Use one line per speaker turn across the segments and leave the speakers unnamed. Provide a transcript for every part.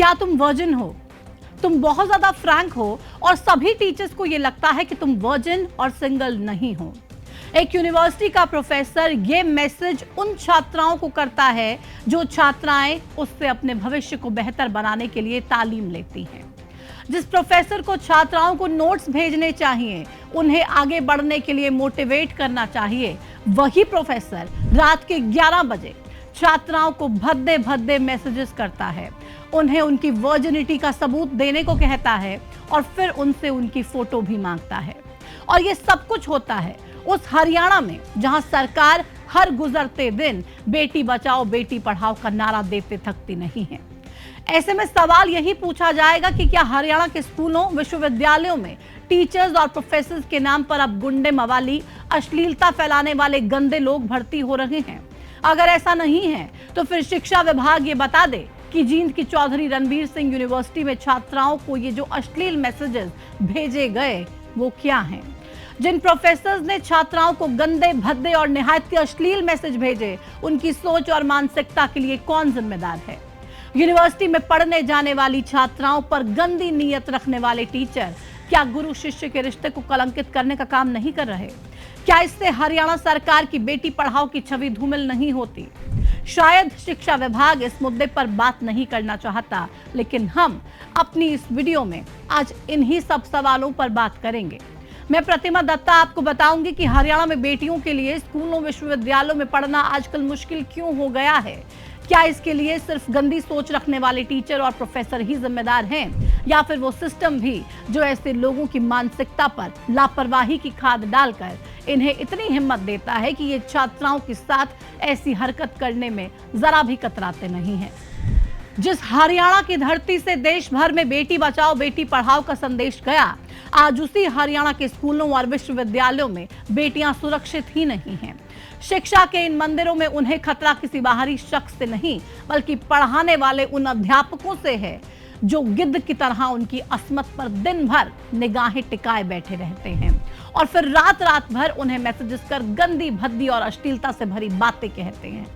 क्या तुम वर्जिन हो? तुम बहुत ज्यादा फ्रैंक हो और सभी टीचर्स को यह लगता है कि तुम वर्जिन और सिंगल नहीं हो। एक यूनिवर्सिटी का प्रोफेसर ये मैसेज उन छात्राओं को करता है जो छात्राएं उससे अपने भविष्य को बेहतर बनाने के लिए तालीम लेती हैं। जिस प्रोफेसर को छात्राओं को नोट्स भेजने चाहिए, उन्हें आगे बढ़ने के लिए मोटिवेट करना चाहिए, वही प्रोफेसर रात के 11 बजे छात्राओं को भद्दे भद्दे मैसेजेस करता है, उन्हें उनकी वर्जिनिटी का सबूत देने को कहता है और फिर उनसे उनकी फोटो भी मांगता है। और ये सब कुछ होता है उस हरियाणा में जहां सरकार हर गुजरते दिन बेटी बचाओ बेटी पढ़ाओ का नारा देते थकती नहीं है। ऐसे में सवाल यही पूछा जाएगा कि क्या हरियाणा के स्कूलों विश्वविद्यालयों में टीचर्स और प्रोफेसर्स के नाम पर अब गुंडे मवाली अश्लीलता फैलाने वाले गंदे लोग भर्ती हो रहे हैं? अगर ऐसा नहीं है तो फिर शिक्षा विभाग ये बता दे कि जींद की चौधरी रणबीर सिंह यूनिवर्सिटी में छात्राओं को ये जो अश्लील मैसेजेस भेजे गए वो क्या हैं? जिन प्रोफेसर्स ने छात्राओं को गंदे भद्दे और निहायत अश्लील मैसेज भेजे, उनकी सोच और मानसिकता के लिए कौन जिम्मेदार है? यूनिवर्सिटी में पढ़ने जाने वाली छात्राओं पर गंदी नीयत रखने वाले टीचर क्या गुरु शिष्य के रिश्ते को कलंकित करने का काम नहीं कर रहे? क्या इससे हरियाणा सरकार की बेटी पढ़ाओ की छवि धूमिल नहीं होती? शायद शिक्षा विभाग इस मुद्दे पर बात नहीं करना चाहता, लेकिन हम अपनी इस वीडियो में आज इन्हीं सब सवालों पर बात करेंगे। मैं प्रतिमा दत्ता आपको बताऊंगी कि हरियाणा में बेटियों के लिए स्कूलों विश्वविद्यालयों में पढ़ना आजकल मुश्किल क्यों हो गया है। क्या इसके लिए सिर्फ गंदी सोच रखने वाले टीचर और प्रोफेसर ही जिम्मेदार हैं, या फिर वो सिस्टम भी जो ऐसे लोगों की मानसिकता पर लापरवाही की खाद डालकर इन्हें इतनी हिम्मत देता है कि ये छात्राओं के साथ ऐसी हरकत करने में जरा भी कतराते नहीं हैं। जिस हरियाणा की धरती से देश भर में बेटी बचाओ बेटी पढ़ाओ का संदेश गया, आज उसी हरियाणा के स्कूलों और विश्वविद्यालयों में बेटियां सुरक्षित ही नहीं हैं। शिक्षा के इन मंदिरों में उन्हें खतरा किसी बाहरी शख्स से नहीं, बल्कि पढ़ाने वाले उन अध्यापकों से है जो गिद्ध की तरह उनकी अस्मत पर दिन भर निगाहें टिकाए बैठे रहते हैं और फिर रात रात भर उन्हें मैसेजेस कर गंदी भद्दी और अश्लीलता से भरी बातें कहते हैं।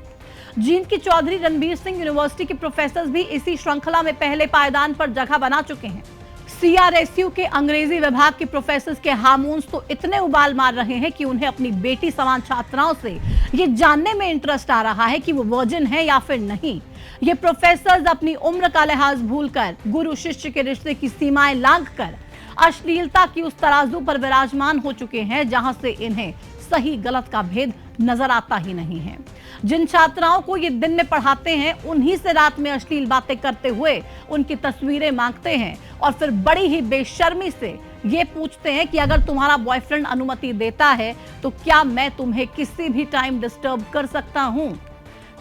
जींद की चौधरी रणबीर सिंह यूनिवर्सिटी के प्रोफेसर्स भी इसी श्रृंखला में पहले पायदान पर जगह बना चुके हैं। CRSU के अंग्रेजी विभाग के प्रोफेसर्स के हार्मोन्स तो इतने उबाल मार रहे हैं कि उन्हें अपनी बेटी समान छात्राओं से ये जानने में इंटरेस्ट आ रहा है कि वो वर्जिन है या फिर नहीं। ये प्रोफेसर्स अपनी उम्र का लिहाज भूलकर गुरु शिष्य के रिश्ते की सीमाएं लांघकर अश्लीलता की उस तराजू पर विराजमान हो चुके हैं जहां से इन्हें सही गलत का भेद नजर आता ही नहीं है। जिन छात्राओं को ये दिन में पढ़ाते हैं, उन्हीं से रात में अश्लील बातें करते हुए उनकी तस्वीरें मांगते हैं और फिर बड़ी ही बेशर्मी से ये पूछते हैं कि अगर तुम्हारा बॉयफ्रेंड अनुमति देता है तो क्या मैं तुम्हें किसी भी टाइम डिस्टर्ब कर सकता हूं?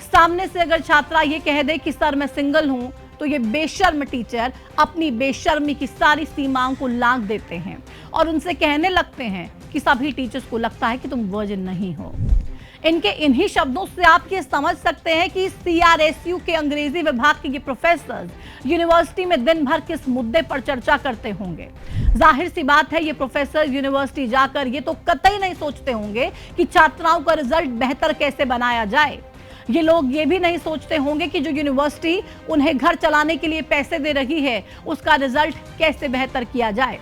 सामने से अगर छात्रा ये कह दे कि सर मैं सिंगल हूं, तो ये बेशर्म टीचर अपनी बेशर्मी की सारी सीमाओं को लांघ देते हैं और उनसे कहने लगते हैं कि सभी टीचर्स को लगता है कि तुम वर्जिन नहीं हो। इनके इन्हीं शब्दों से आप ये समझ सकते हैं कि CRSU के अंग्रेजी विभाग के ये प्रोफेसर्स यूनिवर्सिटी में दिन भर किस मुद्दे पर चर्चा करते होंगे। जाहिर सी बात है, ये प्रोफेसर यूनिवर्सिटी जाकर ये तो कतई नहीं सोचते होंगे कि छात्राओं का रिजल्ट बेहतर कैसे बनाया जाए। ये लोग ये भी नहीं सोचते होंगे कि जो यूनिवर्सिटी उन्हें घर चलाने के लिए पैसे दे रही है, उसका रिजल्ट कैसे बेहतर किया जाए।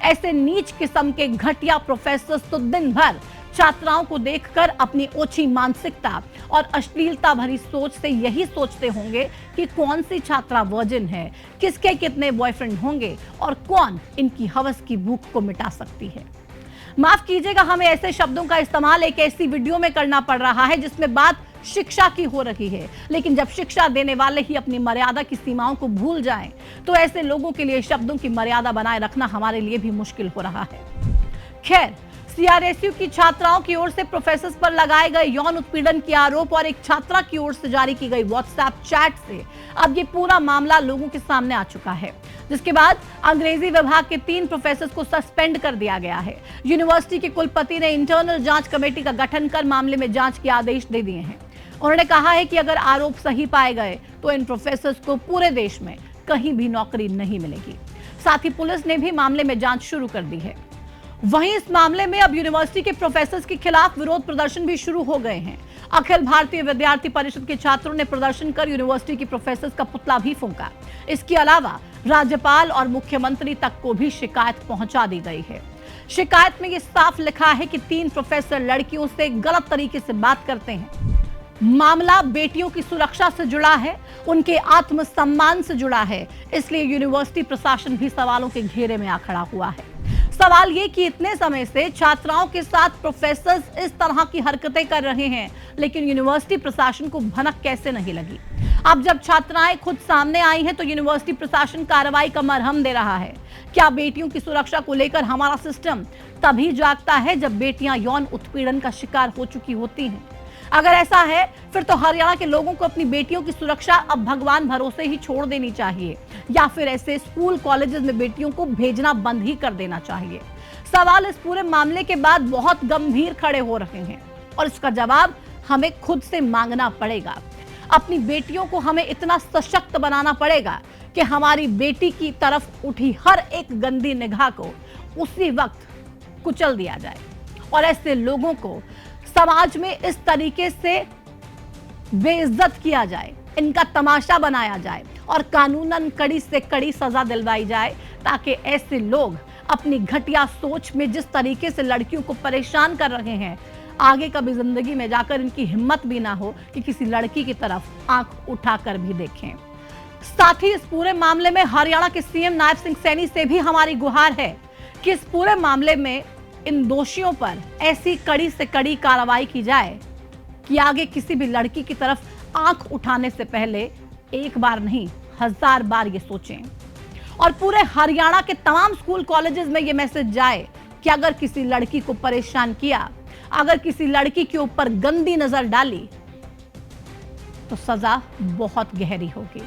ऐसे नीच किस्म के घटिया प्रोफेसर्स तो दिन भर छात्राओं को देखकर अपनी ओछी मानसिकता और अश्लीलता भरी सोच से यही सोचते होंगे कि कौन सी छात्रा वर्जिन है, किसके कितने बॉयफ्रेंड होंगे और कौन इनकी हवस की भूख को मिटा सकती है। माफ कीजिएगा, हमें ऐसे शब्दों का इस्तेमाल एक ऐसी वीडियो में करना पड़ रहा है जिसमें बात शिक्षा की हो रही है, लेकिन जब शिक्षा देने वाले ही अपनी मर्यादा की सीमाओं को भूल जाएं, तो ऐसे लोगों के लिए शब्दों की मर्यादा बनाए रखना हमारे लिए भी मुश्किल हो रहा है। खैर, CRSU की छात्राओं की ओर से प्रोफेसर्स पर लगाए गए यौन उत्पीड़न के आरोप और एक छात्रा की ओर से जारी की गई व्हाट्सएप चैट से अब ये पूरा मामला लोगों के सामने आ चुका है, जिसके बाद अंग्रेजी विभाग के 3 प्रोफेसर्स को सस्पेंड कर दिया गया है। यूनिवर्सिटी के कुलपति ने इंटरनल जांच कमेटी का गठन कर मामले में जांच के आदेश दे दिए हैं। उन्होंने कहा है कि अगर आरोप सही पाए गए तो इन प्रोफेसर्स को पूरे देश में कहीं भी नौकरी नहीं मिलेगी। साथ ही पुलिस ने भी मामले में जांच शुरू कर दी है। वहीं इस मामले में अब यूनिवर्सिटी के प्रोफेसर्स के खिलाफ विरोध प्रदर्शन भी शुरू हो गए हैं। अखिल भारतीय विद्यार्थी परिषद के छात्रों ने प्रदर्शन कर यूनिवर्सिटी की प्रोफेसर का पुतला भी फूंका। इसके अलावा राज्यपाल और मुख्यमंत्री तक को भी शिकायत पहुंचा दी गई है। शिकायत में यह साफ लिखा है कि 3 प्रोफेसर लड़कियों से गलत तरीके से बात करते हैं। मामला बेटियों की सुरक्षा से जुड़ा है, उनके आत्मसम्मान से जुड़ा है, इसलिए यूनिवर्सिटी प्रशासन भी सवालों के घेरे में आ खड़ा हुआ है। सवाल ये कि इतने समय से छात्राओं के साथ प्रोफेसर इस तरह की हरकतें कर रहे हैं, लेकिन यूनिवर्सिटी प्रशासन को भनक कैसे नहीं लगी। अब जब छात्राएं खुद सामने आई हैं तो यूनिवर्सिटी प्रशासन कार्रवाई का मरहम दे रहा है। क्या बेटियों की सुरक्षा को लेकर हमारा सिस्टम तभी जागता है जब बेटियां यौन उत्पीड़न का शिकार हो चुकी होती हैं? अगर ऐसा है फिर तो हरियाणा के लोगों को अपनी बेटियों की सुरक्षा अब भगवान भरोसे ही छोड़ देनी चाहिए, या फिर ऐसे स्कूल कॉलेजेस में बेटियों को भेजना बंद ही कर देना चाहिए। सवाल इस पूरे मामले के बाद बहुत गंभीर खड़े हो रहे हैं और इसका जवाब हमें खुद से मांगना पड़ेगा। अपनी बेटियों को हमें इतना सशक्त बनाना पड़ेगा कि हमारी बेटी की तरफ उठी हर एक गंदी निगाह को उसी वक्त कुचल दिया जाए और ऐसे लोगों को समाज में इस तरीके से बेइज्जत किया जाए, इनका तमाशा बनाया जाए और कानूनन कड़ी से कड़ी सजा दिलवाई जाए, ताकि ऐसे लोग अपनी घटिया सोच में जिस तरीके से लड़कियों को परेशान कर रहे हैं, आगे कभी जिंदगी में जाकर इनकी हिम्मत भी ना हो कि किसी लड़की की तरफ आंख उठाकर भी देखें। साथ ही इस पूरे मामले में हरियाणा के सीएम नायब सिंह सैनी से भी हमारी गुहार है कि इस पूरे मामले में इन दोषियों पर ऐसी कड़ी से कड़ी कार्रवाई की जाए कि आगे किसी भी लड़की की तरफ आंख उठाने से पहले एक बार नहीं 1000 बार ये सोचें और पूरे हरियाणा के तमाम स्कूल कॉलेजेस में ये मैसेज जाए कि अगर किसी लड़की को परेशान किया, अगर किसी लड़की के ऊपर गंदी नजर डाली तो सजा बहुत गहरी होगी।